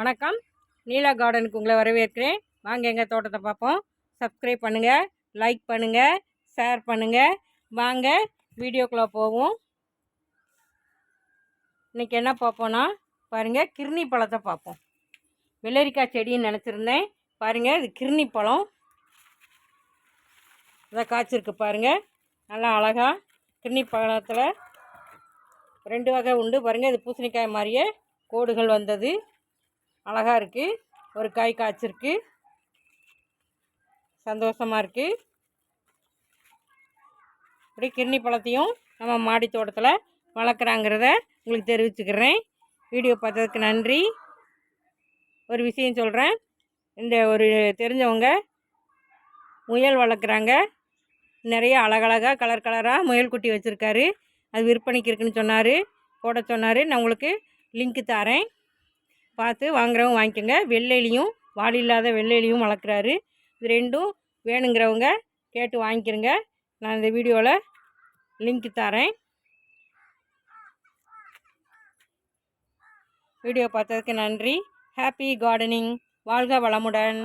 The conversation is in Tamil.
வணக்கம். நீலா கார்டனுக்கு உங்களை வரவேற்கிறேன். வாங்க எங்கள் தோட்டத்தை பார்ப்போம். சப்ஸ்கிரைப் பண்ணுங்கள், லைக் பண்ணுங்கள், ஷேர் பண்ணுங்கள். வாங்க வீடியோக்குள்ளே போவோம். இன்றைக்கி என்ன பார்ப்போன்னா பாருங்கள், கிர்னி பழத்தை பார்ப்போம். வெள்ளரிக்காய் செடின்னு நினச்சிருந்தேன். பாருங்கள், இது கிர்னி பழம் இதை காய்ச்சிருக்கு பாருங்கள். நல்லா அழகாக கிர்னி பழத்தில் 2 வகை உண்டு பாருங்கள். இது பூசணிக்காய் மாதிரியே கோடுகள் வந்தது, அழகாக இருக்குது. ஒரு காய் காய்ச்சிருக்கு, சந்தோஷமாக இருக்குது. இப்படி கிர்னி பழத்தையும் நம்ம மாடி தோட்டத்தில் வளர்க்குறாங்கிறத உங்களுக்கு தெரிவிச்சுக்கிறேன். வீடியோ பார்த்ததுக்கு நன்றி. ஒரு விஷயம் சொல்கிறேன். இந்த ஒரு தெரிஞ்சவங்க முயல் வளர்க்குறாங்க. நிறைய அழகழகாக கலர் கலராக முயல் குட்டி வச்சுருக்காரு. அது விற்பனைக்கு இருக்குன்னு சொன்னார், போட சொன்னார். நான் உங்களுக்கு லிங்க்கு தரேன், பார்த்து வாங்குறவங்க வாங்கிக்கோங்க. வெள்ளையிலையும் வால் இல்லாத வெள்ளையிலையும் வளர்க்குறாரு. இது 2ம் வேணுங்கிறவங்க கேட்டு வாங்கிக்கிறங்க. நான் இந்த வீடியோவில் லிங்க் தரேன். வீடியோ பார்த்ததுக்கு நன்றி. Happy gardening. வாழ்க வளமுடன்.